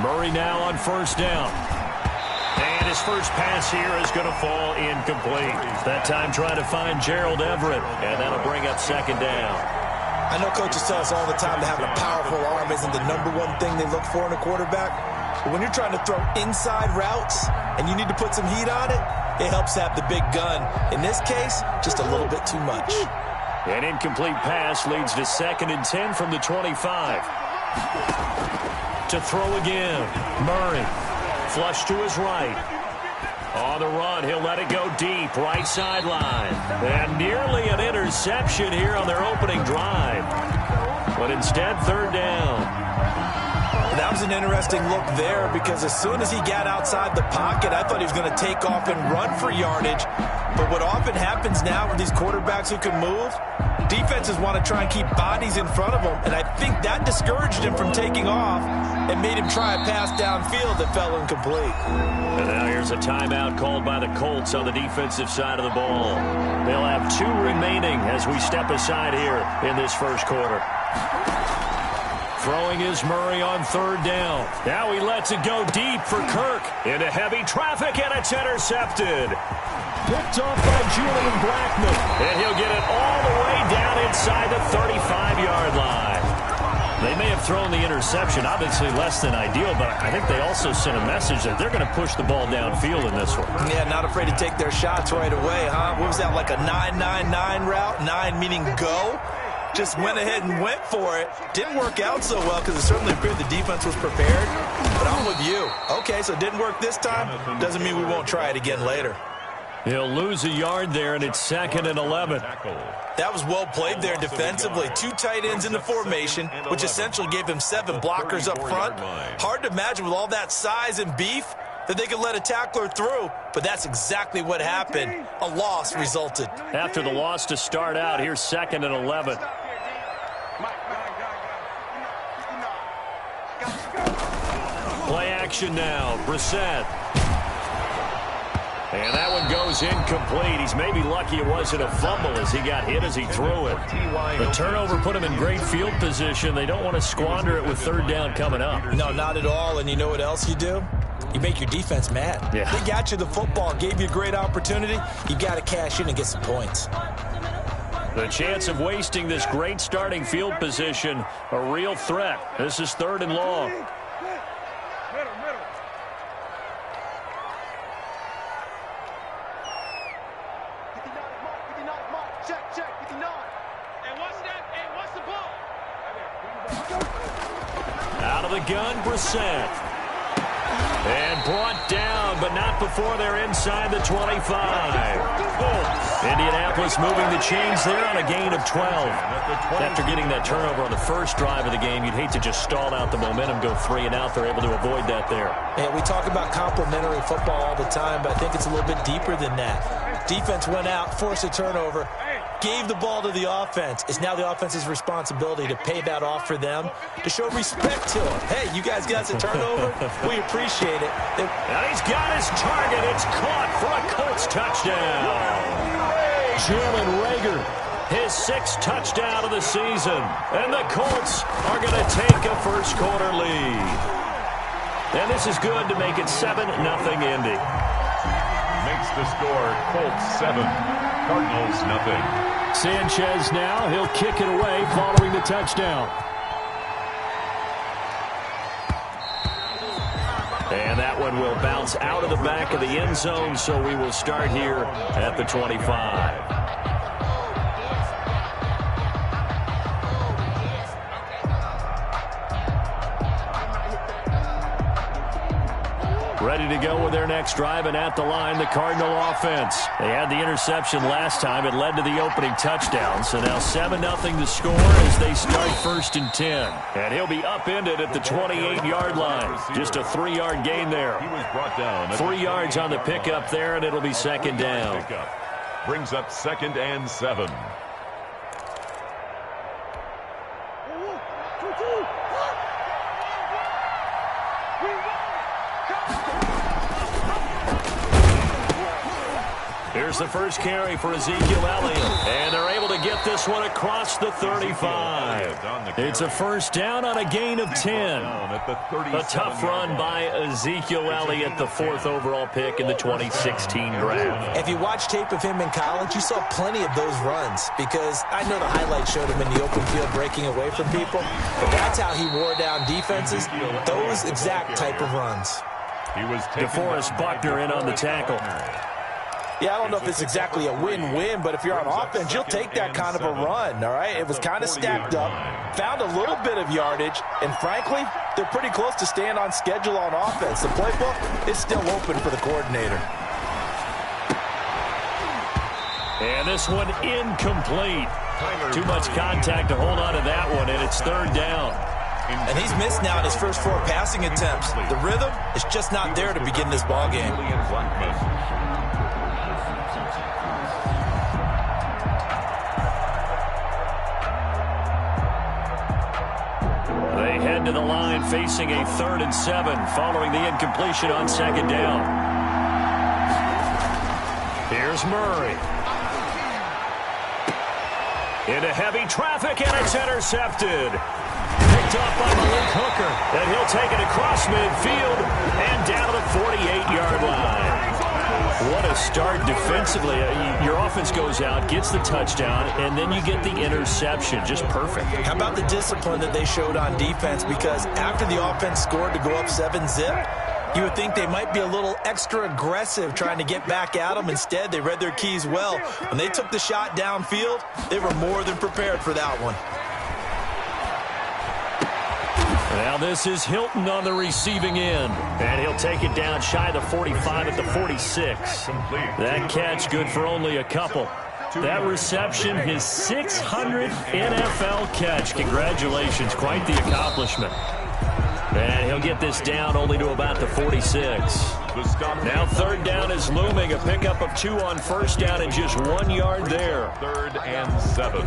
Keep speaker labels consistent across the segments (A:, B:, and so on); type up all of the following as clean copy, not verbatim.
A: Murray now on first down. And his first pass here is going to fall incomplete. That time trying to find Gerald Everett, and that'll bring up second down.
B: I know coaches tell us all the time that having a powerful arm isn't the number one thing they look for in a quarterback. But when you're trying to throw inside routes and you need to put some heat on it, it helps to have the big gun. In this case, just a little bit too much.
A: An incomplete pass leads to 2nd and 10 from the 25. To throw again. Murray. Flush to his right. On the run, he'll let it go deep. Right sideline. And nearly an interception here on their opening drive. But instead, 3rd down.
B: That was an interesting look there because as soon as he got outside the pocket, I thought he was going to take off and run for yardage. But what often happens now with these quarterbacks who can move, defenses want to try and keep bodies in front of them, and I think that discouraged him from taking off and made him try a pass downfield that fell incomplete.
A: And now here's a timeout called by the Colts on the defensive side of the ball. They'll have 2 remaining as we step aside here in this first quarter. Throwing is Murray on 3rd down. Now he lets it go deep for Kirk. Into heavy traffic, and it's intercepted. Picked off by Julian Blackman. And he'll get it all the way down inside the 35-yard line. They may have thrown the interception, obviously less than ideal, but I think they also sent a message that they're going to push the ball downfield in this one.
B: Yeah, not afraid to take their shots right away, huh? What was that, like a 9-9-9 route? 9 meaning go? Just went ahead and went for it. Didn't work out so well because it certainly appeared the defense was prepared. But I'm with you. Okay, so it didn't work this time. Doesn't mean we won't try it again later.
A: He'll lose a yard there, and it's 2nd and 11.
B: That was well played there defensively. 2 tight ends in the formation, which essentially gave him 7 blockers up front. Hard to imagine with all that size and beef that they could let a tackler through, but that's exactly what happened. A loss resulted.
A: After the loss to start out, here's 2nd and 11. Play action now. Brissett. And that one goes incomplete. He's maybe lucky it wasn't a fumble as he got hit as he threw it. The turnover put him in great field position. They don't want to squander it with 3rd down coming up.
B: No, not at all. And you know what else you do? You make your defense mad.
A: Yeah.
B: They got you the football, gave you a great opportunity. You got to cash in and get some points.
A: The chance of wasting this great starting field position, a real threat. This is 3rd and long. Out of the gun, Brissett. And brought down, but not before they're inside the 25. Indianapolis moving the chains there on a gain of 12. After getting that turnover on the first drive of the game, you'd hate to just stall out the momentum, go 3 and out. They're able to avoid that there.
B: And we talk about complementary football all the time, but I think it's a little bit deeper than that. Defense went out, forced a turnover, gave the ball to the offense. It's now the offense's responsibility to pay that off for them, to show respect to them. Hey, you guys got a turnover? We appreciate it.
A: And he's got his target. It's caught for a Colts touchdown. Jalen Reagor, his 6th touchdown of the season. And the Colts are going to take a first quarter lead. And this is good to make it 7-0 Indy.
C: Makes the score Colts 7, Cardinals 0.
A: Sanchez now, he'll kick it away following the touchdown. And that one will bounce out of the back of the end zone, so we will start here at the 25. Ready to go with their next drive, and at the line, the Cardinal offense. They had the interception last time. It led to the opening touchdown. So now 7-0 to score as they start 1st and 10. And he'll be upended at the 28-yard line. Just a 3-yard gain there.
C: He was brought down.
A: 3 yards on the pickup there, and it'll be 2nd down.
C: Brings up 2nd and 7.
A: Here's the first carry for Ezekiel Elliott. And they're able to get this one across the 35. It's a first down on a gain of 10. A tough run by Ezekiel Elliott, the 4th overall pick in the 2016 draft.
B: If you watch tape of him in college, you saw plenty of those runs because I know the highlights showed him in the open field breaking away from people, but that's how he wore down defenses, those exact type of runs.
A: DeForest Buckner in on the tackle.
B: Yeah, I don't know if it's exactly a win-win, but if you're on offense, you'll take that kind of a run, all right? It was kind of stacked up, found a little bit of yardage, and frankly, they're pretty close to staying on schedule on offense. The playbook is still open for the coordinator.
A: And this one incomplete. Too much contact to hold on to that one, and it's 3rd down.
B: And he's missed now in his first 4 passing attempts. The rhythm is just not there to begin this ball game.
A: They head to the line facing a 3rd and 7 following the incompletion on 2nd down. Here's Murray. Into heavy traffic, and it's intercepted. Picked up by Malik Hooker, and he'll take it across midfield and down to the 48-yard line. What a start defensively. Your offense goes out, gets the touchdown, and then you get the interception. Just perfect.
B: How about the discipline that they showed on defense? Because after the offense scored to go up 7-zip, you would think they might be a little extra aggressive trying to get back at them. Instead, they read their keys well. When they took the shot downfield, they were more than prepared for that one.
A: Now this is Hilton on the receiving end. And he'll take it down shy of the 45 at the 46. That catch good for only a couple. That reception, his 600th NFL catch. Congratulations, quite the accomplishment. And he'll get this down only to about the 46. Now 3rd down is looming. A pickup of 2 on 1st down and just 1 yard there.
C: 3rd and 7.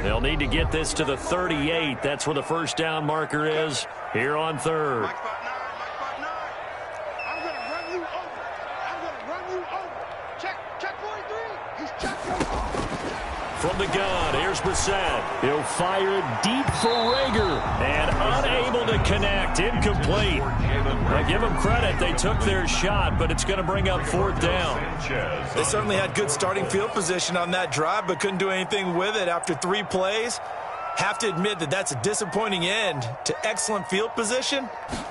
A: They'll need to get this to the 38. That's where the first down marker is here on 3rd.
D: I'm going to run you over. Check 43. He's checked you over.
A: From the gun, here's Brissett. He'll fire it deep for Rager. And unable to connect. Incomplete. Now give them credit. They took their shot, but it's going to bring up 4th down.
B: They certainly had good starting field position on that drive, but couldn't do anything with it after 3 plays. Have to admit that that's a disappointing end to excellent field position.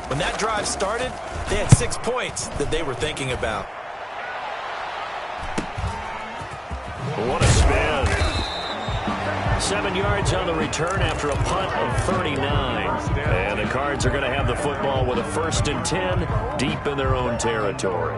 B: When that drive started, they had 6 points that they were thinking about.
A: What a spin. 7 yards on the return after a punt of 39. And the Cards are going to have the football with a 1st and 10 deep in their own territory.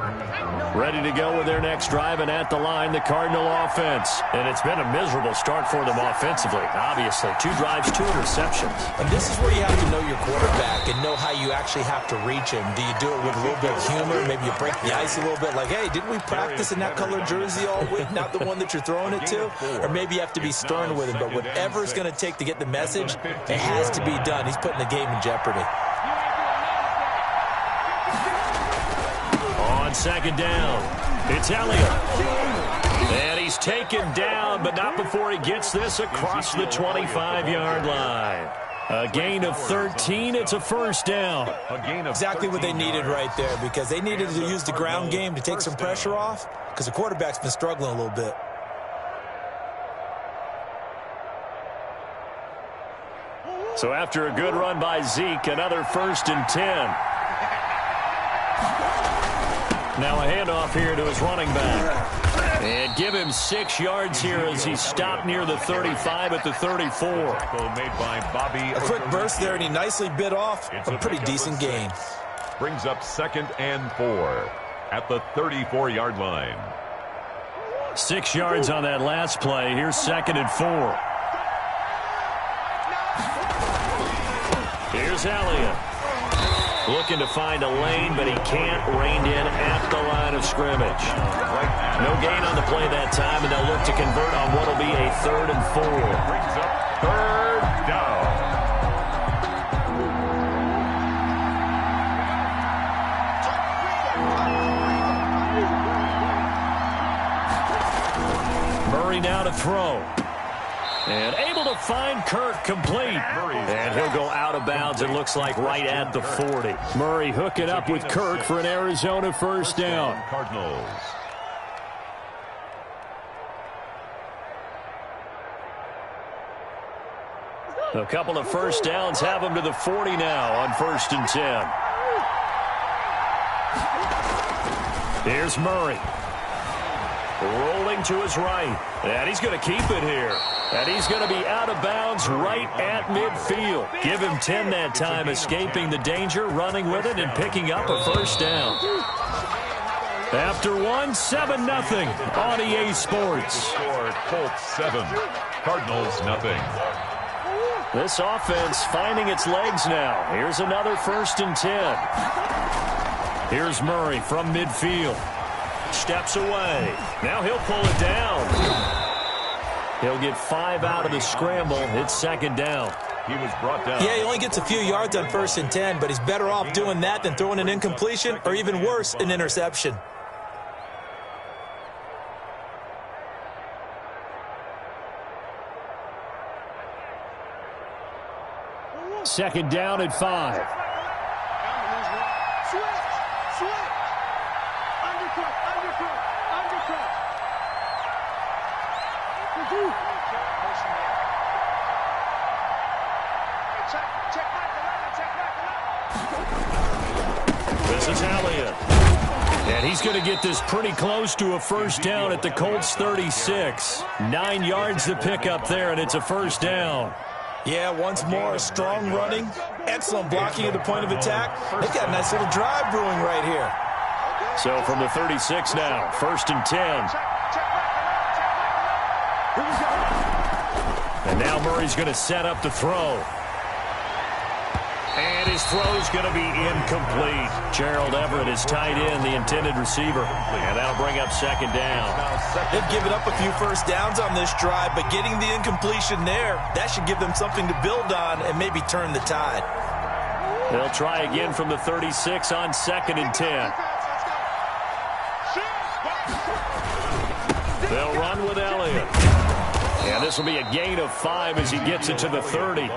A: Ready to go with their next drive, and at the line, the Cardinal offense. And it's been a miserable start for them offensively, obviously. 2 drives, 2 interceptions.
B: And this is where you have to know your quarterback and know how you actually have to reach him. Do you do it with a little bit of humor? Maybe you break the ice a little bit, like, hey, didn't we practice in that colored jersey all week, not the one that you're throwing it to? Or maybe you have to be stern with him, but whatever it's going to take to get the message, it has to be done. He's putting the game in jeopardy.
A: On 2nd down, it's Elliott. And he's taken down, but not before he gets this across the 25-yard line. A gain of 13. It's a 1st down.
B: Exactly what they needed right there, because they needed to use the ground game to take some pressure off, because the quarterback's been struggling a little bit.
A: So after a good run by Zeke, another 1st and 10. Now a handoff here to his running back. And give him 6 yards here as he stopped near the 35 at the 34.
B: A quick burst there, and he nicely bit off a pretty decent gain.
C: Brings up 2nd and 4 at the 34-yard line.
A: 6 yards on that last play. Here's 2nd and 4. Here's Elliott. Looking to find a lane, but he can't. Reined in at the line of scrimmage. No gain on the play that time, and they'll look to convert on what will be a 3rd and 4.
C: Brings up 3rd down.
A: Murray now to throw. And able to find Kirk complete. And he'll go out of bounds, it looks like, right at the 40. Murray hooking up with Kirk for an Arizona 1st down.
C: Cardinals.
A: A couple of 1st downs have him to the 40 now on 1st and 10. Here's Murray. Rolling to his right. And he's going to keep it here. And he's going to be out of bounds right at midfield. Give him 10 that time, escaping the danger, running with it, and picking up a 1st down. After 7-0 on EA Sports.
C: Score, Colts 7, Cardinals nothing.
A: This offense finding its legs now. Here's another 1st and 10. Here's Murray from midfield. Steps away. Now he'll pull it down. He'll get 5 out of the scramble. It's 2nd down.
C: He was brought down.
B: Yeah, he only gets a few yards on 1st and 10, but he's better off doing that than throwing an incompletion or even worse, an interception.
A: Second down at 5. This is Elliott. And he's going to get this pretty close to a 1st down at the Colts 36. 9 yards to pick up there, and it's a 1st down.
B: Yeah, once more, strong running, excellent blocking at the point of attack. They've got a nice little drive brewing right here.
A: So from the 36 now, 1st and 10. And now Murray's going to set up the throw. And his throw's going to be incomplete. Gerald Everett is tied in, the intended receiver. And that'll bring up 2nd down.
B: They've given up a few 1st downs on this drive, but getting the incompletion there, that should give them something to build on and maybe turn the tide.
A: They'll try again from the 36 on 2nd and 10. They'll run with Elliott. And this will be a gain of 5 as he gets it to the 30.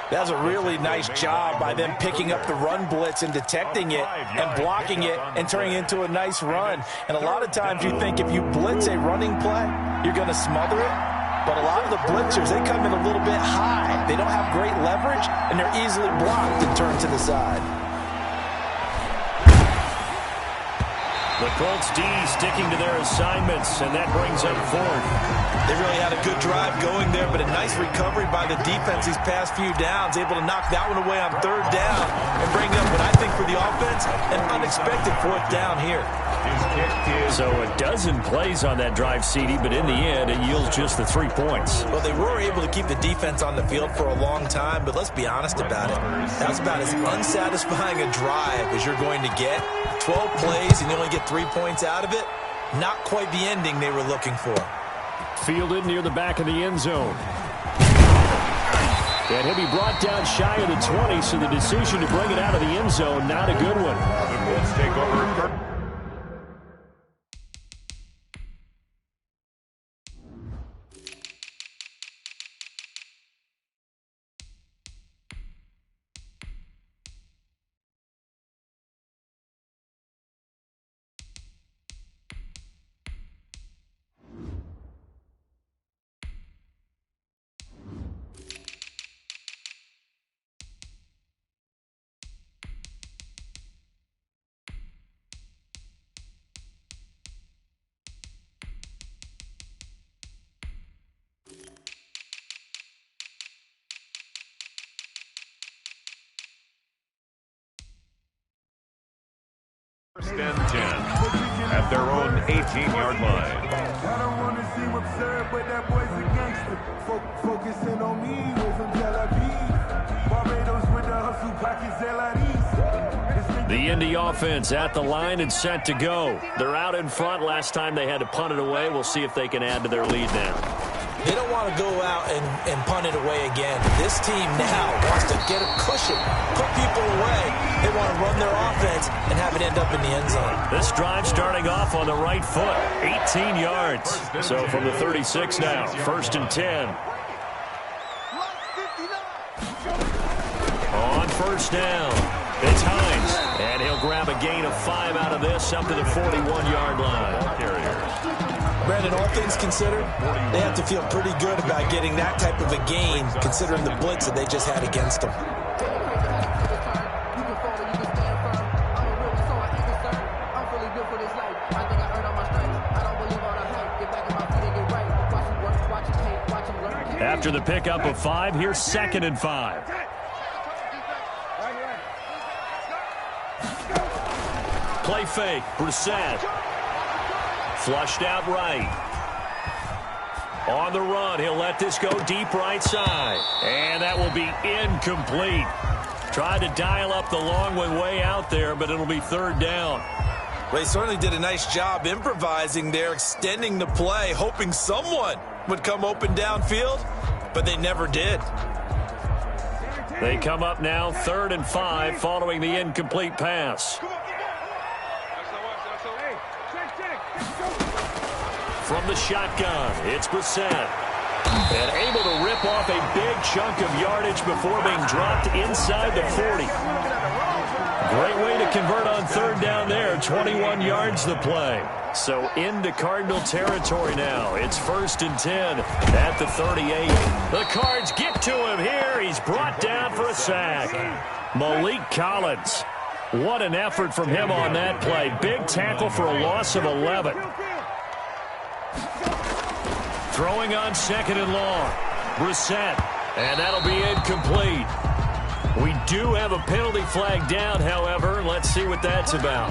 B: That's a really nice job by them picking up the run blitz and detecting it and blocking it and turning it into a nice run. And a lot of times you think if you blitz a running play, you're going to smother it. But a lot of the blitzers, they come in a little bit high. They don't have great leverage, and they're easily blocked and turned to the side.
A: The Colts D sticking to their assignments, and that brings up 4th.
B: They really had a good drive going there, but a nice recovery by the defense these past few downs, able to knock that one away on 3rd down and bring up what I think for the offense, an unexpected 4th down here.
A: So a dozen plays on that drive, CD, but in the end, it yields just the 3 points.
B: Well, they were able to keep the defense on the field for a long time, but let's be honest about it. That's about as unsatisfying a drive as you're going to get. 12 plays and you only get 3 points out of it. Not quite the ending they were looking for.
A: Fielded near the back of the end zone. And he'll be brought down shy of the 20, so the decision to bring it out of the end zone, not a good one.
C: The Colts take over. First and 10 at their own 18-yard line.
E: I don't want to seem absurd, but that boy's a gangster. Focusing on me, we're from Tel Aviv. Barbados with the hustle, pockets LIDs.
A: The Indy offense at the line and set to go. They're out in front. Last time they had to punt it away. We'll see if they can add to their lead now.
B: They don't want to go out and punt it away again. This team now wants to get a cushion, put people away. They want to run their offense and have it end up in the end zone.
A: This drive starting off on the right foot, 18 yards. So from the 36 now, 1st and 10. On 1st down, it's Hines. And he'll grab a gain of 5 out of this up to the 41-yard line.
B: Brandon, all things considered, they have to feel pretty good about getting that type of a gain considering the blitz that they just had against them.
A: After the pickup of 5, here's 2nd and 5. Play fake, Brissett. Flushed out right. On the run, he'll let this go deep right side. And that will be incomplete. Tried to dial up the long one way out there, but it'll be 3rd down.
B: They certainly did a nice job improvising there, extending the play, hoping someone would come open downfield, but they never did.
A: They come up now 3rd and 5 following the incomplete pass. From the shotgun, it's Brissett. And able to rip off a big chunk of yardage before being dropped inside the 40. Great way to convert on 3rd down there. 21 yards the play. So into Cardinal territory now. It's 1st and 10 at the 38. The Cards get to him here. He's brought down for a sack. Malik Collins. What an effort from him on that play. Big tackle for a loss of 11. Throwing on 2nd and long. Brissett. And that'll be incomplete. We do have a penalty flag down, however. Let's see what that's about.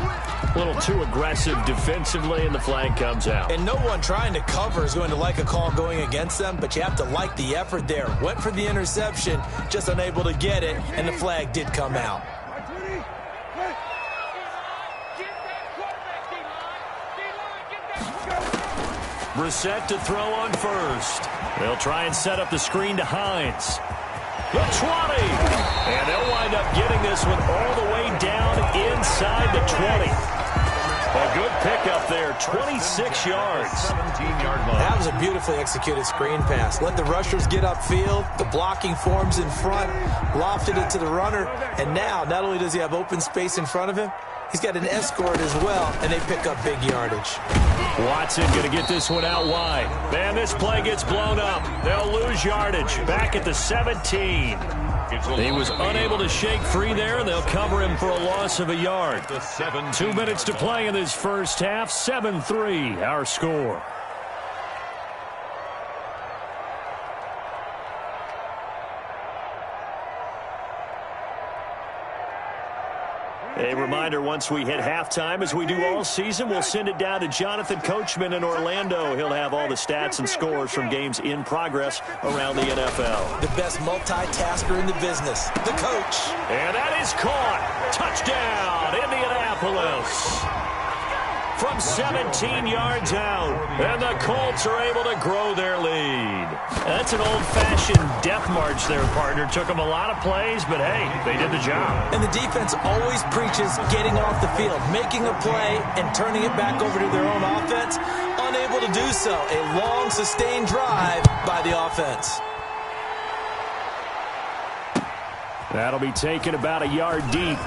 A: A little too aggressive defensively, and the flag comes out.
B: And no one trying to cover is going to like a call going against them, but you have to like the effort there. Went for the interception, just unable to get it, and the flag did come out.
A: Brissett to throw on 1st. They'll try and set up the screen to Hines. The 20. And they'll wind up getting this one all the way down inside the 20. A good pickup there, 26 yards.
C: 17-yard line.
B: That was a beautifully executed screen pass. Let the rushers get upfield. The blocking forms in front. Lofted it to the runner. And now, not only does he have open space in front of him, he's got an escort as well, and they pick up big yardage.
A: Watson going to get this one out wide. Man, this play gets blown up. They'll lose yardage. Back at the 17. He was unable to shake free there, and they'll cover him for a loss of a yard. 2 minutes to play in this first half. 7-3, our score. A reminder, once we hit halftime, as we do all season, we'll send it down to Jonathan Coachman in Orlando. He'll have all the stats and scores from games in progress around the NFL.
B: The best multitasker in the business, the coach.
A: And that is caught. Touchdown, Indianapolis. From 17 yards out, and the Colts are able to grow their lead. That's an old-fashioned death march there, partner. Took them a lot of plays, but hey, they did the job.
B: And the defense always preaches getting off the field, making a play, and turning it back over to their own offense. Unable to do so. A long, sustained drive by the offense.
A: That'll be taken about a yard deep.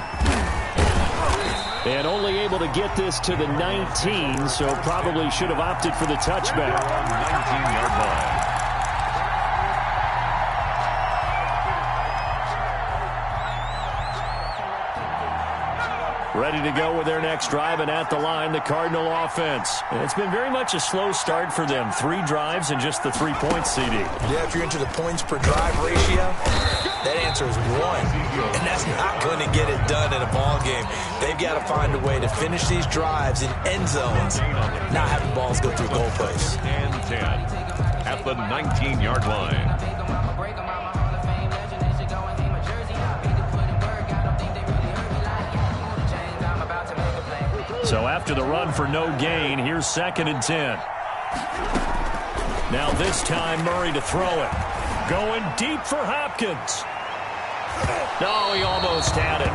A: And only able to get this to the 19, so probably should have opted for the touchback.
C: 19-yard line.
A: Ready to go with their next drive, and at the line, the Cardinal offense. And it's been very much a slow start for them. 3 drives and just the 3 points, CD.
B: Yeah, if you're into the points per drive ratio, that answer is 1. And that's not going to get it done in a ball game. They've got to find a way to finish these drives in end zones, not having balls go through goalposts.
C: And 10 at the 19-yard line.
A: So after the run for no gain, here's 2nd and 10. Now this time Murray to throw it. Going deep for Hopkins. No, he almost had it.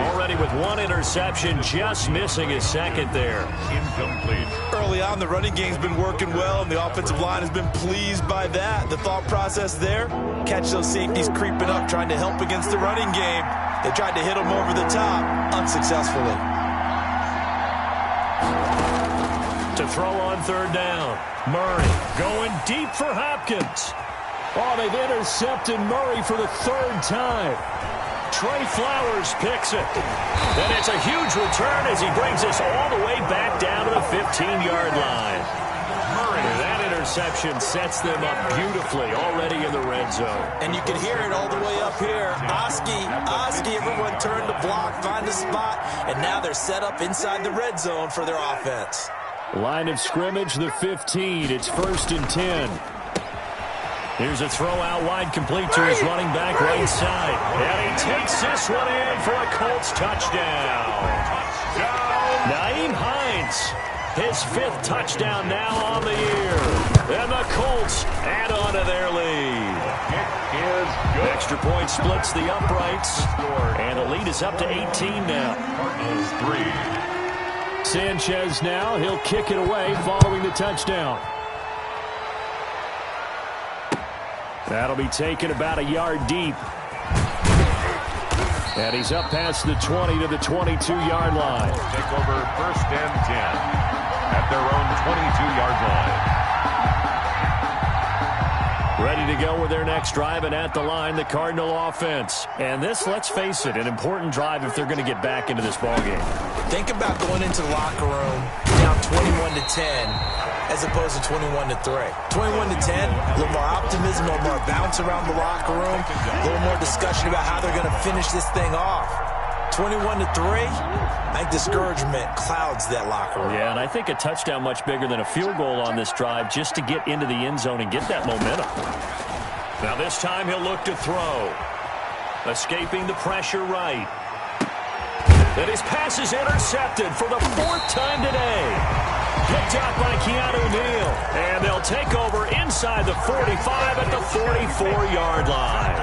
A: Already with 1 interception, just missing his 2nd there.
C: Incomplete.
B: Early on, the running game's been working well, and the offensive line has been pleased by that. The thought process there, catch those safeties creeping up, trying to help against the running game. They tried to hit them over the top, unsuccessfully.
A: To throw on 3rd down. Murray going deep for Hopkins. Oh, they've intercepted Murray for the 3rd time. Trey Flowers picks it. And it's a huge return as he brings us all the way back down to the 15-yard line. Murray, that interception sets them up beautifully already in the red zone.
B: And you can hear it all the way up here. Oski, everyone turned to block, find a spot, and now they're set up inside the red zone for their offense.
A: Line of scrimmage, the 15. It's 1st and 10. Here's a throw out wide, complete to his running back right side. And he takes this one in for a Colts touchdown. Nyheim Hines, his 5th touchdown now on the year. And the Colts add on to their lead. Extra point splits the uprights. And the lead is up to 18 now.
C: Cardinals 3.
A: Sanchez now, he'll kick it away following the touchdown. That'll be taken about a yard deep. And he's up past the 20 to the 22-yard line.
C: Take over 1st and 10 at their own 22-yard line.
A: Ready to go with their next drive, and at the line, the Cardinal offense. And this, let's face it, an important drive if they're going to get back into this ballgame.
B: Think about going into the locker room down 21-10 as opposed to 21-3. 21-10, a little more optimism, a little more bounce around the locker room, a little more discussion about how they're going to finish this thing off. 21-3, I think discouragement clouds that locker room.
A: Yeah, and I think a touchdown much bigger than a field goal on this drive just to get into the end zone and get that momentum. Now this time he'll look to throw. Escaping the pressure right. And his pass is intercepted for the 4th time today. Picked out by Keanu Neal. And they'll take over inside the 45 at the 44-yard line.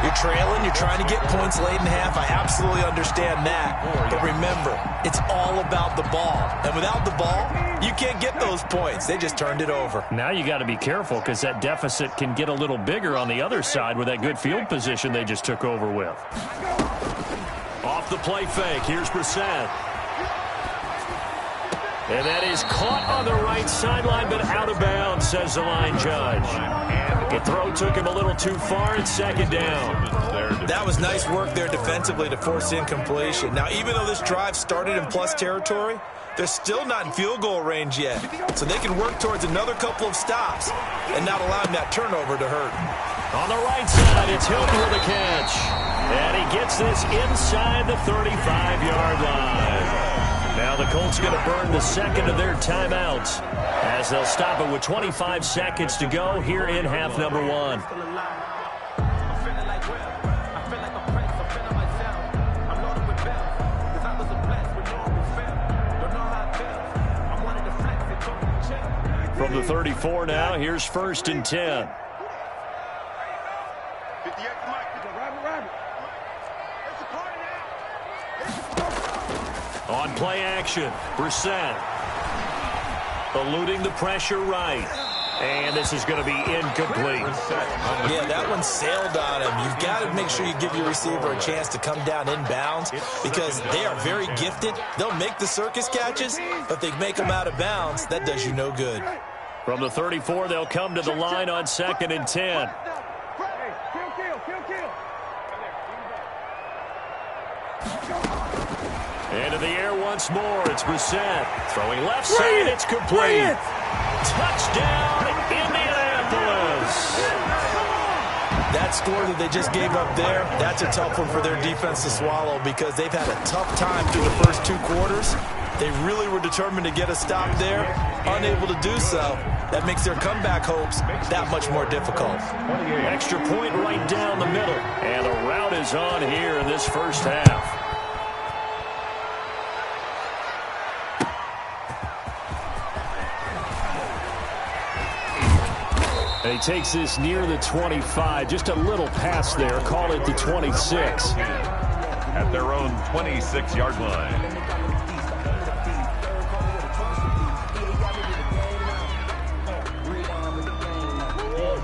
B: You're trailing, you're trying to get points late in half. I absolutely understand that. But remember, it's all about the ball. And without the ball, you can't get those points. They just turned it over.
A: Now you got to be careful because that deficit can get a little bigger on the other side with that good field position they just took over with. Off the play fake, here's Brissett. And that is caught on the right sideline, but out of bounds, says the line judge. The throw took him a little too far, and 2nd down.
B: That was nice work there defensively to force incompletion. Now, even though this drive started in plus territory, they're still not in field goal range yet. So they can work towards another couple of stops and not allowing that turnover to hurt.
A: On the right side, it's Hilton with a catch. And he gets this inside the 35-yard line. Now the Colts going to burn the 2nd of their timeouts as they'll stop it with 25 seconds to go here in half number 1. From the 34 now, here's 1st and 10. On play action, Brissett eluding the pressure right. And this is going to be incomplete.
B: Yeah, that one sailed on him. You've got to make sure you give your receiver a chance to come down inbounds because they are very gifted. They'll make the circus catches, but they make them out of bounds. That does you no good.
A: From the 34, they'll come to the line on 2nd and 10. Into the air once more. It's Brissett. Throwing left side. It's complete. Touchdown, Indianapolis.
B: That score that they just gave up there, that's a tough one for their defense to swallow because they've had a tough time through the first 2 quarters. They really were determined to get a stop there, unable to do so. That makes their comeback hopes that much more difficult.
A: Extra point right down the middle. And the route is on here in this first half. And he takes this near the 25. Just a little pass there. Call it the 26.
C: At their own 26-yard line.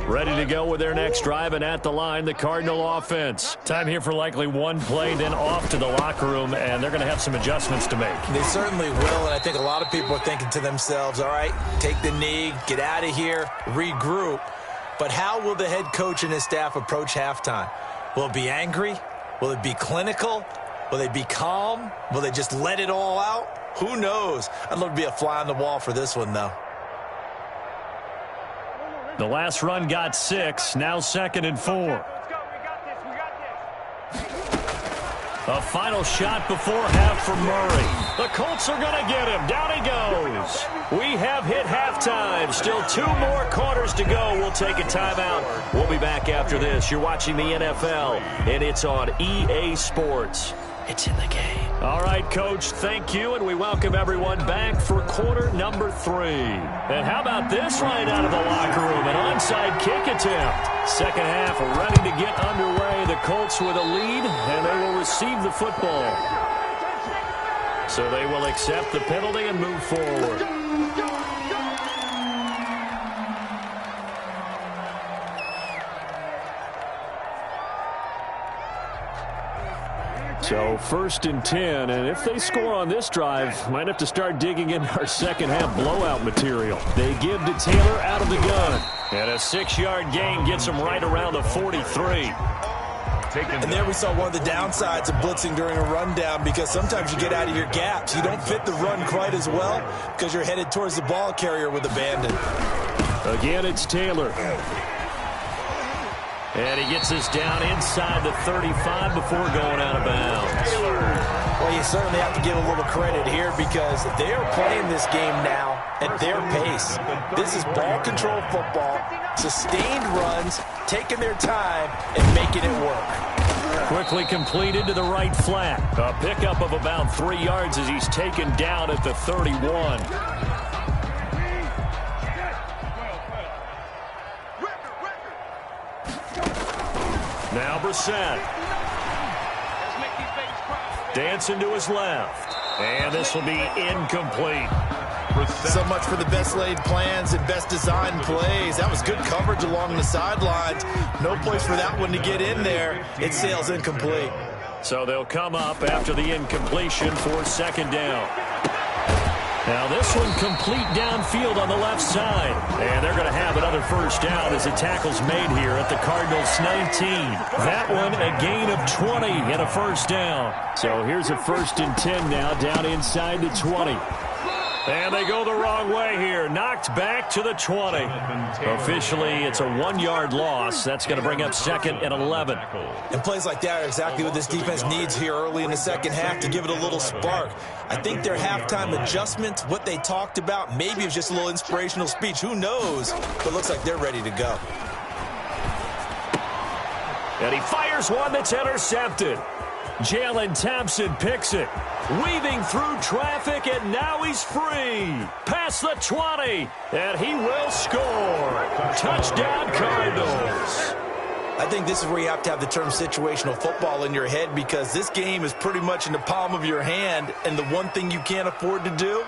A: Ready to go with their next drive, and at the line, the Cardinal offense. Time here for likely one play, then off to the locker room, and they're going to have some adjustments to make.
B: They certainly will, and I think a lot of people are thinking to themselves, all right, take the knee, get out of here, regroup. But how will the head coach and his staff approach halftime? Will it be angry? Will it be clinical? Will they be calm? Will they just let it all out? Who knows? I'd love to be a fly on the wall for this one, though.
A: The last run got 6, now 2nd and 4.
D: Let's go. We got this. We got this.
A: A final shot before half for Murray. The Colts are going to get him. Down he goes. We have hit halftime. Still 2 more quarters to go. We'll take a timeout. We'll be back after this. You're watching the NFL, and it's on EA Sports. It's in the game. All right, Coach, thank you, and we welcome everyone back for quarter number 3. And how about this right out of the locker room? An onside kick attempt. Second half ready to get underway. The Colts with a lead, and they will receive the football. So they will accept the penalty and move forward. So 1st and 10, and if they score on this drive, might have to start digging into our second half blowout material. They give to Taylor out of the gun, and a 6-yard gain gets them right around the 43.
B: And there we saw one of the downsides of blitzing during a rundown, because sometimes you get out of your gaps. You don't fit the run quite as well because you're headed towards the ball carrier with abandon.
A: Again, it's Taylor. And he gets us down inside the 35 before going out of bounds.
B: Well, you certainly have to give a little credit here, because they are playing this game now at their pace. This is ball control football, sustained runs, taking their time, and making it work.
A: Quickly completed to the right flat. A pickup of about 3 yards as he's taken down at the 31. Now Brissett. Dancing to his left. And this will be incomplete.
B: So much for the best laid plans and best designed plays. That was good coverage along the sidelines. No place for that one to get in there. It sails incomplete.
A: So they'll come up after the incompletion for 2nd down. Now this one complete downfield on the left side. And they're going to have another 1st down as the tackle's made here at the Cardinals' 19. That one a gain of 20 and a 1st down. So here's a 1st and 10 now down inside the 20. And they go the wrong way here. Knocked back to the 20. Officially, it's a 1-yard loss. That's going to bring up 2nd and 11.
B: And plays like that are exactly what this defense needs here early in the second half to give it a little spark. I think their halftime adjustment, what they talked about, maybe it was just a little inspirational speech. Who knows? But it looks like they're ready to go.
A: And he fires one that's intercepted. Jalen Thompson picks it. Weaving through traffic, and now he's free. Past the 20, and he will score. Touchdown, Cardinals.
B: I think this is where you have to have the term situational football in your head, because this game is pretty much in the palm of your hand, and the one thing you can't afford to do,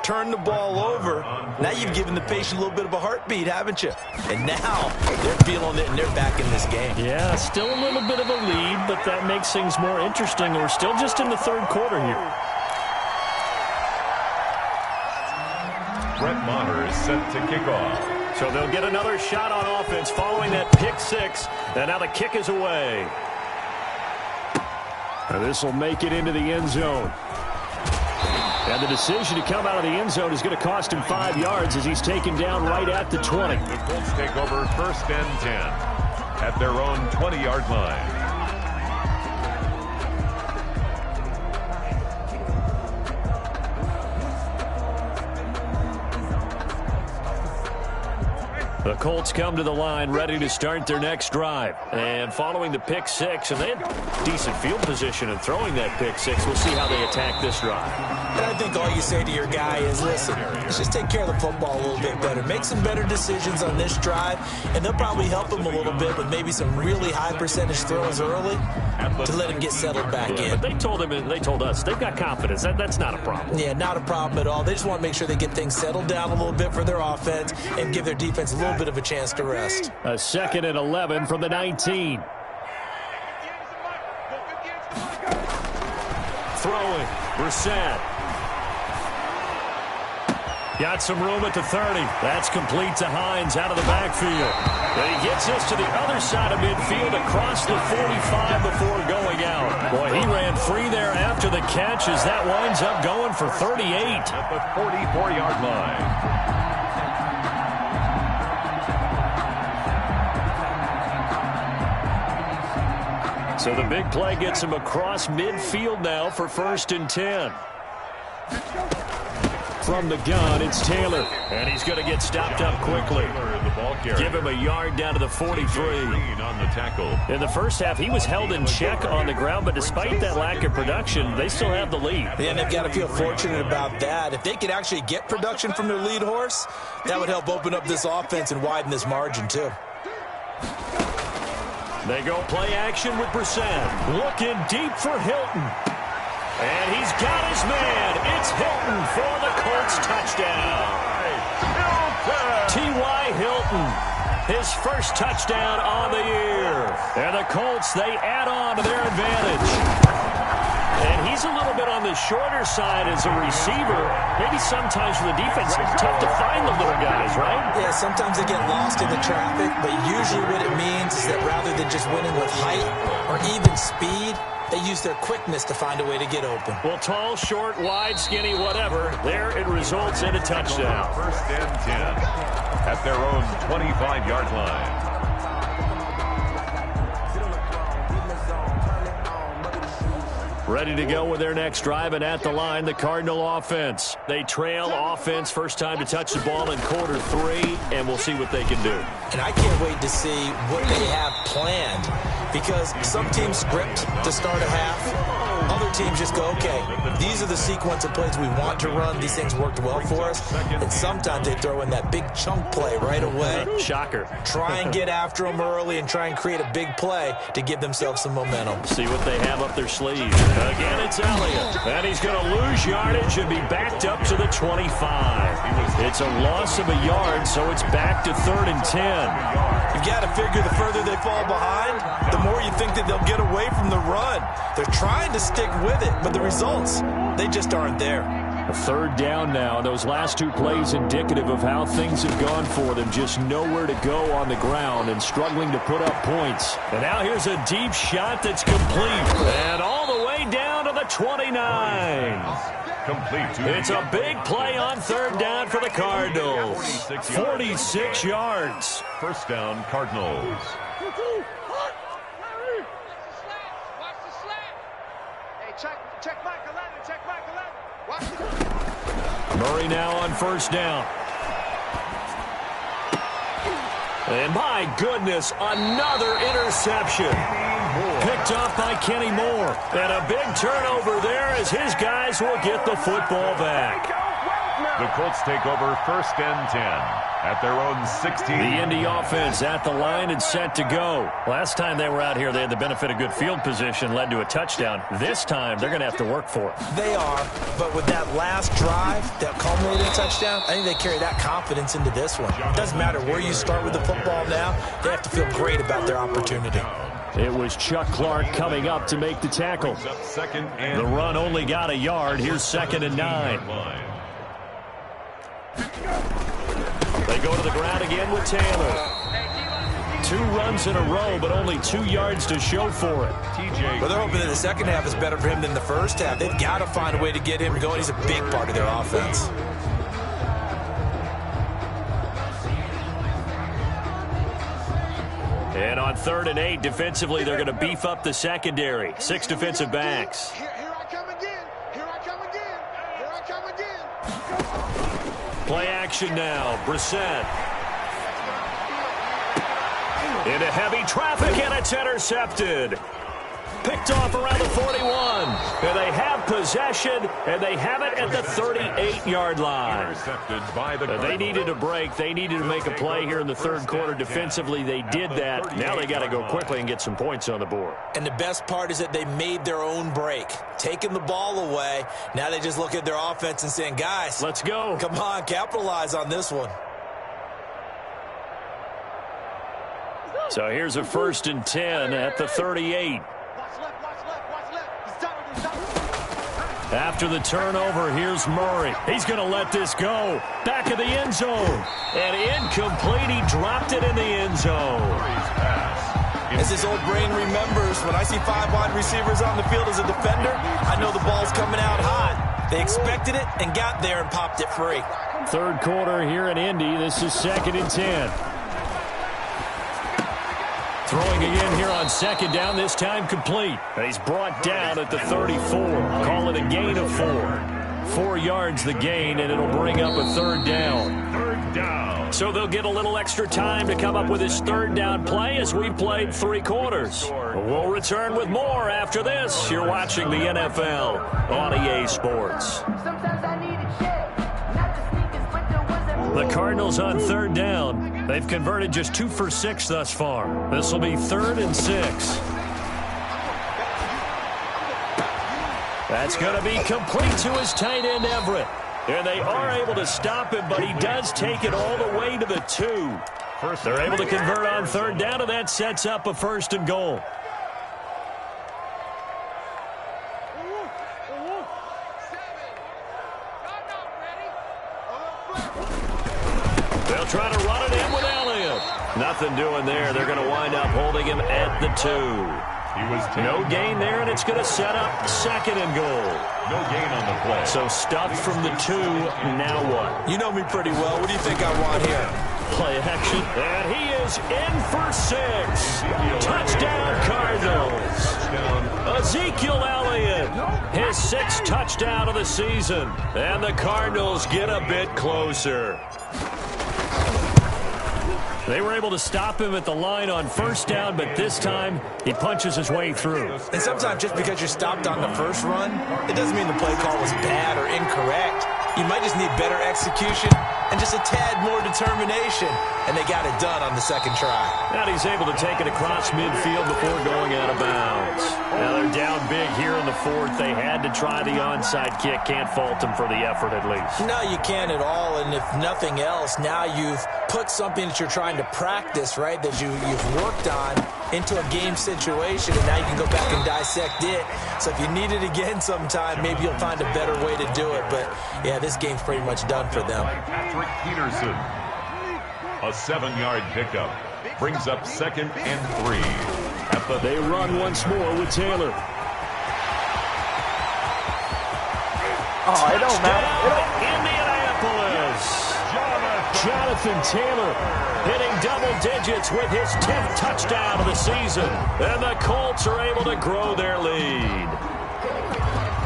B: turn the ball over. Now you've given the patient a little bit of a heartbeat, haven't you? And now they're feeling it, and they're back in this game.
A: Yeah, still a little bit of a lead, but that makes things more interesting. We're still just in the 3rd quarter here.
C: Brett Maher is set to kick off.
A: So they'll get another shot on offense following that pick 6. And now the kick is away. And this will make it into the end zone. And the decision to come out of the end zone is going to cost him 5 yards as he's taken down right at the 20.
C: The Colts take over 1st and 10 at their own 20-yard line.
A: The Colts come to the line ready to start their next drive. And following the pick six, and they had decent field position in throwing that pick six. We'll see how they attack this drive.
B: And I think all you say to your guy is, listen, let's just take care of the football a little bit better. Make some better decisions on this drive, and they'll probably help him a little bit with maybe some really high percentage throws early to let him get settled back in.
A: But they told him, and they told us, they've got confidence. That's not a problem.
B: Yeah, not a problem at all. They just want to make sure they get things settled down a little bit for their offense and give their defense a little bit of a chance to rest.
A: A 2nd and 11 from the 19. Throwing, Brissett. Got some room at the 30. That's complete to Hines out of the backfield. And he gets us to the other side of midfield across the 45 before going out. Boy, he ran free there after the catch as that winds up going for 38.
C: At the 44-yard line.
A: So the big play gets him across midfield now for 1st and 10. From the gun, it's Taylor. And he's going to get stopped up quickly. Give him a yard down to the 43.
C: On the tackle.
A: In the first half, he was held in check on the ground, but despite that lack of production, they still have the lead.
B: And they've got to feel fortunate about that. If they could actually get production from their lead horse, that would help open up this offense and widen this margin, too.
A: They go play action with Brissett. Looking deep for Hilton. And he's got his man. It's Hilton for the Colts touchdown. T.Y. Hilton, his first touchdown on the year. And the Colts, they add on to their advantage. And he's a little bit on the shorter side as a receiver. Maybe sometimes for the defense, it's tough to find the little guys, right?
B: Yeah, sometimes they get lost in the traffic, but usually what it means is that rather than just winning with height or even speed, they use their quickness to find a way to get open.
A: Well, tall, short, wide, skinny, whatever, there it results in a touchdown.
C: 1st and 10 at their own 25-yard line.
A: Ready to go with their next drive, and at the line, the Cardinal offense. They trail offense, first time to touch the ball in quarter 3, and we'll see what they can do.
B: And I can't wait to see what they have planned, because some teams script to start a half. Other teams just go, okay, these are the sequence of plays we want to run. These things worked well for us. And sometimes they throw in that big chunk play right away.
A: Shocker.
B: Try and get after them early and try and create a big play to give themselves some momentum.
A: See what they have up their sleeve. Again, it's Elliott. And he's going to lose yardage and be backed up to the 25. It's a loss of a yard, so it's back to 3rd and 10.
B: You've got to figure the further they fall behind, the more you think that they'll get away from the run. They're trying to stick with it, but the results, they just aren't there.
A: A 3rd down now. Those last 2 plays indicative of how things have gone for them. Just nowhere to go on the ground and struggling to put up points. And now here's a deep shot that's complete. And all the way down to the 29.
C: Complete to
A: It's a big play on 3rd down for the Cardinals. 46 yards.
C: 1st down, Cardinals.
D: Check Mike 11. Check Mike 11. Watch
A: Murray now on 1st down. And my goodness, another interception. Picked off by Kenny Moore. And a big turnover there as his guys will get the football back.
C: The Colts take over 1st and 10 at their own 16.
A: The Indy offense at the line and set to go. Last time they were out here, they had the benefit of good field position, led to a touchdown. This time, they're going to have to work for it.
B: They are, but with that last drive, that culminating touchdown, I think they carry that confidence into this one. It doesn't matter where you start with the football now. They have to feel great about their opportunity.
A: It was Chuck Clark coming up to make the tackle. The run only got a yard. Here's 2nd and 9. They go to the ground again with Taylor. 2 runs in a row, but only 2 yards to show for it.
B: Well, they're hoping that the second half is better for him than the first half. They've got to find a way to get him going. He's a big part of their offense.
A: And on 3rd and 8, defensively, they're going to beef up the secondary. 6 defensive backs.
D: Here I come again. Here I come again. Here I come again.
A: Play action now. Brissett. Into heavy traffic, and it's intercepted. Picked off around the 41. And they have possession, and they have it at the 38-yard line.
C: Intercepted by the
A: They needed a break. They needed to make a play here in the third quarter. Defensively, they did that. Now they got to go quickly and get some points on the board.
B: And the best part is that they made their own break, taking the ball away. Now they just look at their offense and saying, guys,
A: let's go.
B: Come on, capitalize on this one.
A: So here's a 1st and 10 at the 38. After the turnover, here's Murray. He's going to let this go. Back of the end zone. And incomplete. He dropped it in the end zone.
B: As his old brain remembers, when I see 5 wide receivers on the field as a defender, I know the ball's coming out hot. They expected it and got there and popped it free.
A: Third quarter here in Indy. This is 2nd and 10. Throwing again here on 2nd down, this time complete. And he's brought down at the 34. Call it a gain of 4. 4 yards the gain, and it'll bring up a 3rd down.
C: 3rd down.
A: So they'll get a little extra time to come up with his 3rd down play as we played 3 quarters. We'll return with more after this. You're watching the NFL on EA Sports. The Cardinals on 3rd down. They've converted just 2 for 6 thus far. This will be 3rd and 6. That's going to be complete to his tight end, Everett. And they are able to stop him, but he does take it all the way to the 2. They're able to convert on 3rd down, and that sets up a 1st and goal. They'll try to run it in with Elliott. Nothing doing there. They're going to wind up holding him at the 2. No gain there, and it's going to set up 2nd and goal.
C: No gain on the play.
A: So stuffed from the 2. Now what?
B: You know me pretty well. What do you think I want here?
A: Play action. And he is in for 6. Touchdown, Cardinals. Ezekiel Elliott, his 6th touchdown of the season. And the Cardinals get a bit closer. They were able to stop him at the line on 1st down, but this time he punches his way through.
B: And sometimes just because you're stopped on the first run, it doesn't mean the play call was bad or incorrect. You might just need better execution and just a tad more determination. And they got it done on the 2nd try.
A: And he's able to take it across midfield before going out of bounds. Now they're down big here in the 4th. They had to try the onside kick. Can't fault them for the effort at least.
B: No, you can't at all. And if nothing else, now you've put something that you're trying to practice, right, that you've worked on into a game situation, and now you can go back and dissect it. So if you need it again sometime, maybe you'll find a better way to do it. But, yeah, this game's pretty much done for them.
C: Patrick Peterson. A 7-yard pickup brings up 2nd and 3.
A: They run once more with Taylor.
F: Oh, it don't matter.
A: Indianapolis. Jonathan Taylor hitting double digits with his 10th touchdown of the season. And the Colts are able to grow their lead.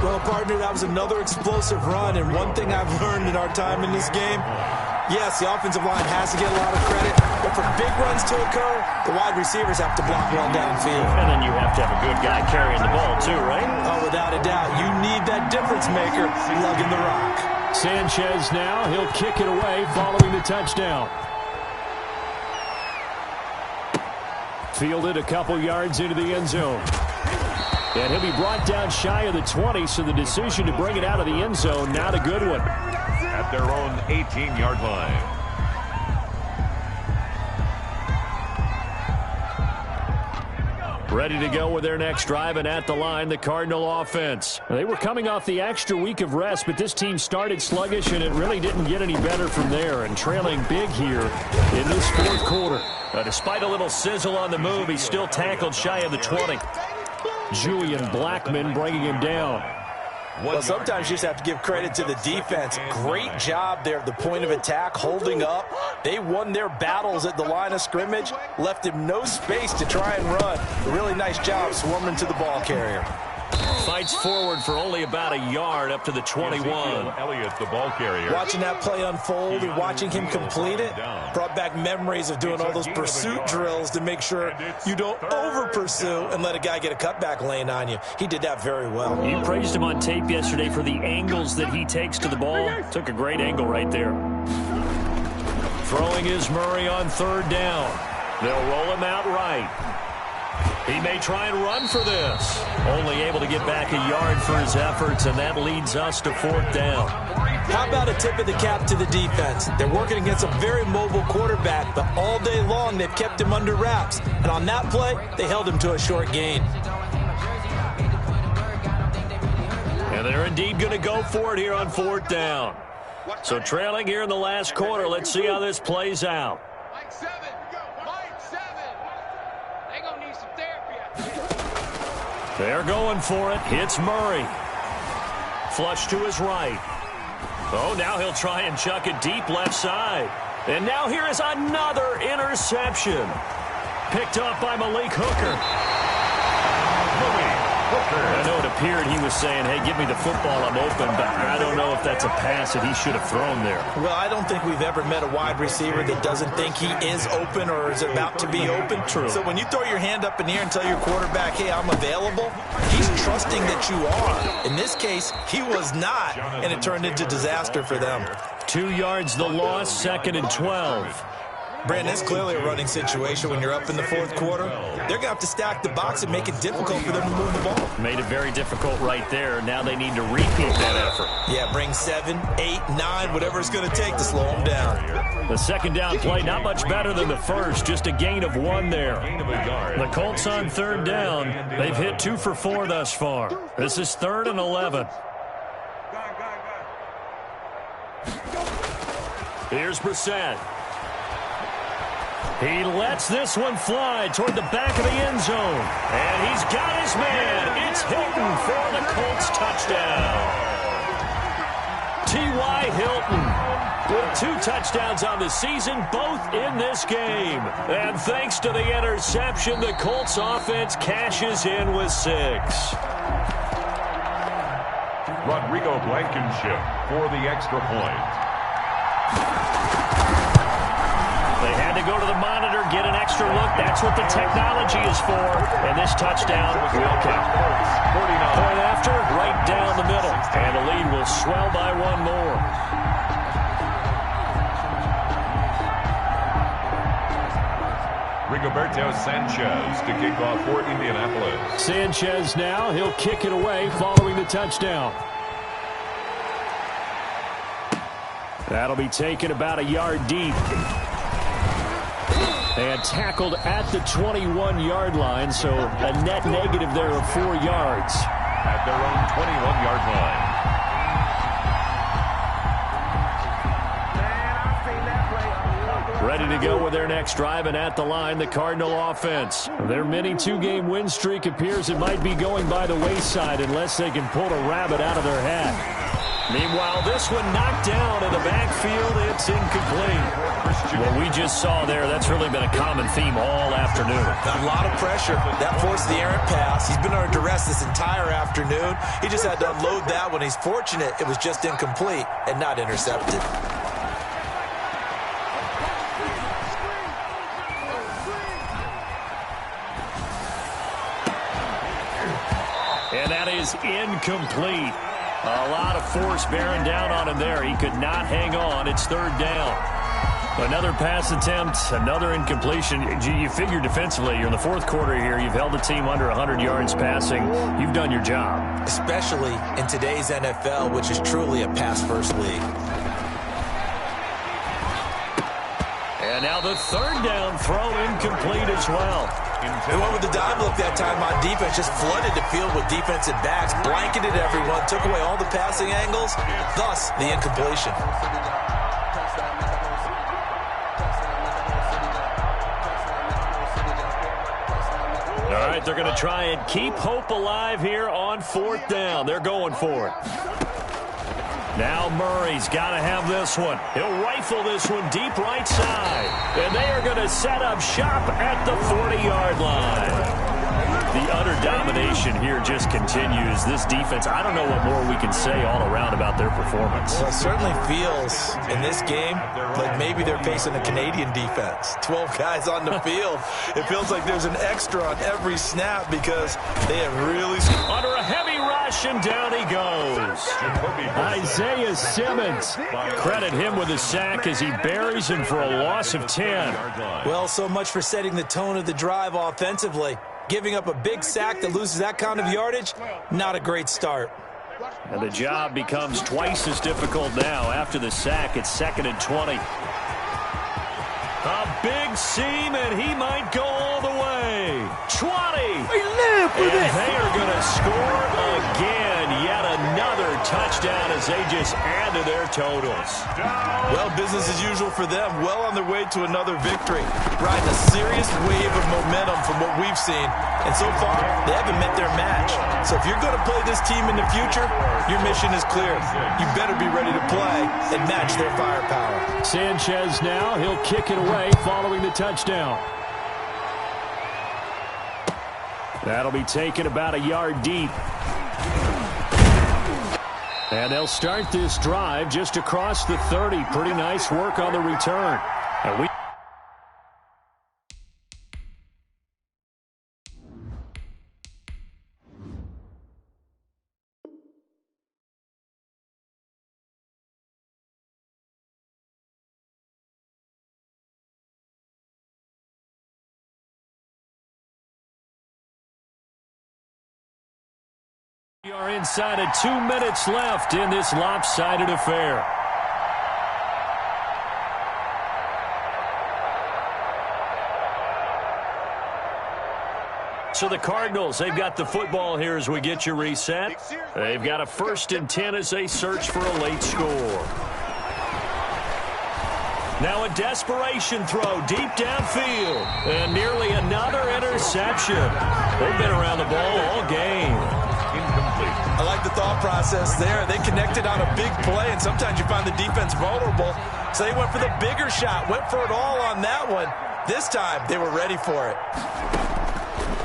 B: Well, partner, that was another explosive run. And one thing I've learned in our time in this game, yes, the offensive line has to get a lot of credit. But for big runs to occur, the wide receivers have to block well downfield.
A: And then you have to have a good guy carrying the ball too, right?
B: Oh, without a doubt. You need that difference maker lugging the rock.
A: Sanchez now, he'll kick it away following the touchdown. Fielded a couple yards into the end zone. And he'll be brought down shy of the 20, so the decision to bring it out of the end zone, not a good one.
C: At their own 18-yard line.
A: Ready to go with their next drive, and at the line, the Cardinal offense. They were coming off the extra week of rest, but this team started sluggish, and it really didn't get any better from there, and trailing big here in this 4th quarter. Despite a little sizzle on the move, he's still tackled shy of the 20. Julian Blackmon bringing him down.
B: Well, sometimes you just have to give credit to the defense. Great job there at the point of attack, holding up. They won their battles at the line of scrimmage, left him no space to try and run. A really nice job swarming to the ball carrier.
A: Fights forward for only about a yard up to the 21.
C: Elliott, the ball carrier.
B: Watching that play unfold and watching him complete it brought back memories of doing all those pursuit drills to make sure you don't over-pursue and let a guy get a cutback lane on you. He did that very well.
A: You praised him on tape yesterday for the angles that he takes to the ball. Took a great angle right there. Throwing is Murray on third down. They'll roll him out right. He may try and run for this. Only able to get back a yard for his efforts, and that leads us to fourth down.
B: How about a tip of the cap to the defense? They're working against a very mobile quarterback, but all day long they've kept him under wraps. And on that play, they held him to a short gain.
A: And they're indeed going to go for it here on fourth down. So trailing here in the last quarter, let's see how this plays out.
D: Mike 7. Mike 7. They gonna need some therapy.
A: They're going for it. Hits Murray. Flush to his right. Oh, now he'll try and chuck it deep left side. And now here is another interception. Picked up by Malik Hooker. I know it appeared he was saying, hey, give me the football, I'm open, but I don't know if that's a pass that he should have thrown there.
B: Well, I don't think we've ever met a wide receiver that doesn't think he is open or is about to be open.
A: True.
B: So when you throw your hand up in the air and tell your quarterback, hey, I'm available, he's trusting that you are. In this case, he was not, and it turned into disaster for them.
A: 2 yards the loss, 2nd and 12.
B: Brandon, it's clearly a running situation when you're up in the fourth quarter. They're going to have to stack the box and make it difficult for them to move the ball.
A: Made it very difficult right there. Now they need to repeat that effort.
B: Yeah, bring 7, 8, 9, whatever it's going to take to slow them down.
A: The second down play, not much better than the first. Just a gain of 1 there. The Colts on third down. They've hit 2 for 4 thus far. This is 3rd and 11. Here's Brissett. He lets this one fly toward the back of the end zone. And he's got his man. It's Hilton for the Colts touchdown. T.Y. Hilton with 2 touchdowns on the season, both in this game. And thanks to the interception, the Colts offense cashes in with 6.
C: Rodrigo Blankenship for the extra point.
A: They had to go to the monitor, get an extra look. That's what the technology is for. And this touchdown will count. Point after, right down the middle. And the lead will swell by 1 more.
C: Rigoberto Sanchez to kick off for Indianapolis.
A: Sanchez now, he'll kick it away following the touchdown. That'll be taken about a yard deep. And tackled at the 21-yard line, so a net negative there of 4 yards.
C: At their own 21-yard line.
A: Ready to go with their next drive, and at the line, the Cardinal offense. Their mini 2-game win streak appears it might be going by the wayside unless they can pull a rabbit out of their hat. Meanwhile, this one knocked down in the backfield. It's incomplete. What we just saw there, that's really been a common theme all afternoon.
B: A lot of pressure. That forced the errant pass. He's been under duress this entire afternoon. He just had to unload that one. He's fortunate it was just incomplete and not intercepted.
A: And that is incomplete. A lot of force bearing down on him there. He could not hang on. It's 3rd down. Another pass attempt, another incompletion. You figure defensively, you're in the 4th quarter here. You've held the team under 100 yards passing. You've done your job.
B: Especially in today's NFL, which is truly a pass-first league.
A: And now the 3rd down throw incomplete as well.
B: They went with the dime look that time on defense, just flooded the field with defensive backs, blanketed everyone, took away all the passing angles, thus the incompletion.
A: All right, they're going to try and keep hope alive here on 4th down. They're going for it. Now Murray's got to have this one. He'll rifle this one deep right side. And they are going to set up shop at the 40-yard line. The utter domination here just continues. This defense, I don't know what more we can say all around about their performance.
B: Well, it certainly feels in this game like maybe they're facing a Canadian defense. 12 guys on the field. It feels like there's an extra on every snap because they have really...
A: Under a heavy rush, and down he goes. Isaiah Simmons. Credit him with a sack as he buries him for a loss of 10.
B: Well, so much for setting the tone of the drive offensively. Giving up a big sack that loses that kind of yardage, not a great start.
A: And the job becomes twice as difficult now. After the sack, it's 2nd and 20. A big seam, and he might go all the way. 20. And they are going to score again. Yet another touchdown as they just add to their totals.
B: Well, business as usual for them. Well on their way to another victory. Riding a serious wave of momentum from what we've seen. And so far, they haven't met their match. So if you're going to play this team in the future, your mission is clear. You better be ready to play and match their firepower.
A: Sanchez now. He'll kick it away following the touchdown. That'll be taken about a yard deep. And they'll start this drive just across the 30. Pretty nice work on the return. And we We are inside of 2 minutes left in this lopsided affair. So the Cardinals, they've got the football here as we get you reset. They've got a 1st and 10 as they search for a late score. Now a desperation throw deep downfield. And nearly another interception. They've been around the ball all game.
B: I like the thought process there. They connected on a big play, and sometimes you find the defense vulnerable. So they went for the bigger shot, went for it all on that one. This time, they were ready for it.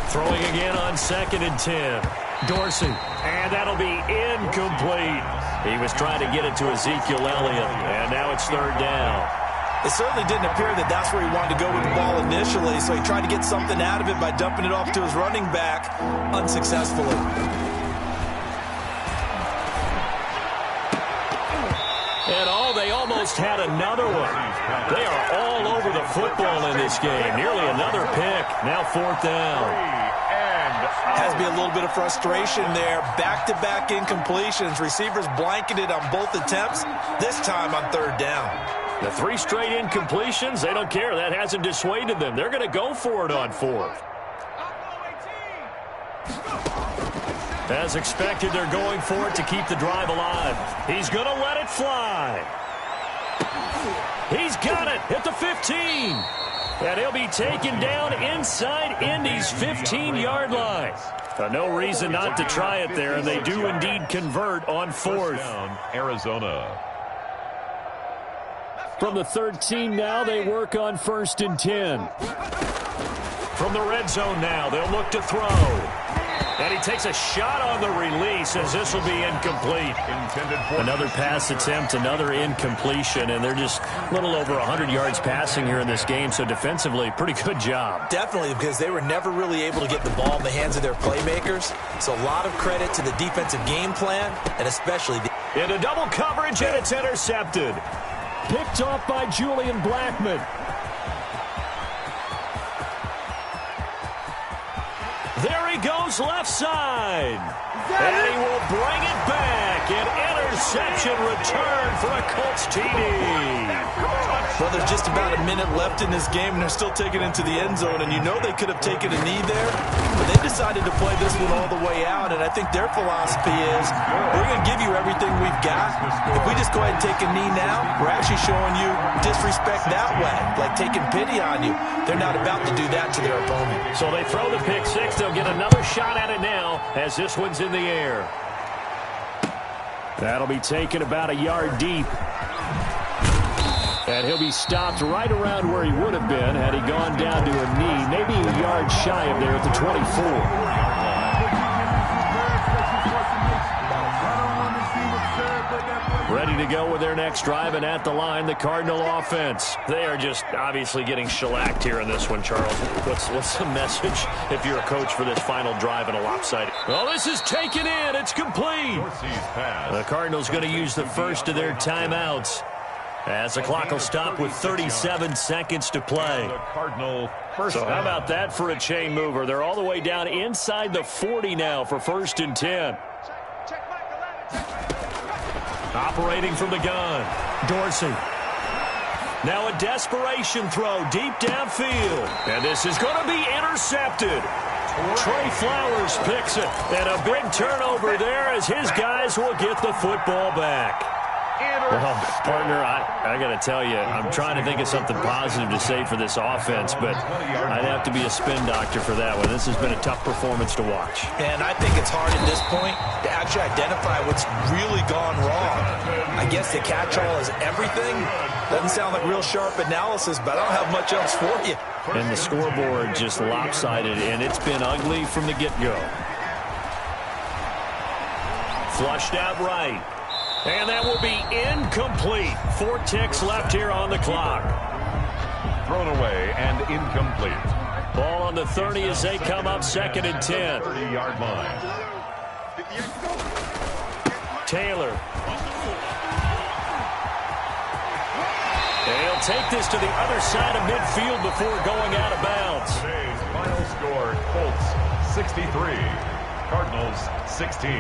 A: Throwing again on 2nd and 10. Dorsey, and that'll be incomplete. He was trying to get it to Ezekiel Elliott, and now it's 3rd down.
B: It certainly didn't appear that that's where he wanted to go with the ball initially, so he tried to get something out of it by dumping it off to his running back unsuccessfully.
A: And they almost had another one. They are all over the football in this game. Nearly another pick. Now 4th down.
B: Has to be a little bit of frustration there. Back-to-back incompletions. Receivers blanketed on both attempts, this time on 3rd down.
A: The 3 straight incompletions, they don't care. That hasn't dissuaded them. They're going to go for it on 4th. As expected, they're going for it to keep the drive alive. He's going to let it fly. He's got it at the 15. And he'll be taken down inside Indy's 15-yard line. No reason not to try it there, and they do indeed convert on 4th.
C: Down, Arizona.
A: From the 13 now, they work on 1st and 10. From the red zone now, they'll look to throw. And he takes a shot on the release as this will be incomplete. Another pass attempt, another incompletion, and they're just a little over 100 yards passing here in this game, so defensively, pretty good job.
B: Definitely, because they were never really able to get the ball in the hands of their playmakers. So a lot of credit to the defensive game plan, and especially
A: into double coverage, and it's intercepted. Picked off by Julian Blackmon. There he goes left side. And he will bring it back. An interception return for a Colts TD.
B: Well, there's just about a minute left in this game, and they're still taking it into the end zone. And you know they could have taken a knee there, but they decided to play this one all the way out. And I think their philosophy is, we're going to give you everything we've got. If we just go ahead and take a knee now, we're actually showing you disrespect that way, like taking pity on you. They're not about to do that to their opponent.
A: So they throw the pick six. They'll get another shot at it now as this one's in the air. That'll be taken about a yard deep. And he'll be stopped right around where he would have been had he gone down to a knee, maybe a yard shy of there at the 24. Ready to go with their next drive, and at the line, the Cardinal offense. They are just obviously getting shellacked here in this one, Charles. What's the message if you're a coach for this final drive in a lopsided? Well, this is taken in. It's complete. The Cardinals going to use the first of their timeouts as the clock will stop with 37 seconds to play. So how about that for a chain mover? They're all the way down inside the 40 now for 1st and 10. Operating from the gun, Dorsey. Now a desperation throw deep downfield. And this is going to be intercepted. Trey Flowers picks it. And a big turnover there as his guys will get the football back. Well, partner, I got to tell you, I'm trying to think of something positive to say for this offense, but I'd have to be a spin doctor for that one. This has been a tough performance to watch.
B: And I think it's hard at this point to actually identify what's really gone wrong. I guess the catch-all is everything. Doesn't sound like real sharp analysis, but I don't have much else for you.
A: And the scoreboard just lopsided, and it's been ugly from the get-go. Flushed out right. And that will be incomplete. 4 ticks left here on the clock.
C: Thrown away and incomplete.
A: Ball on the 30 as they come up 2nd and 10.
C: 30-yard line.
A: Taylor. And he'll take this to the other side of midfield before going out of bounds.
C: Today's final score, Colts 63, Cardinals 16.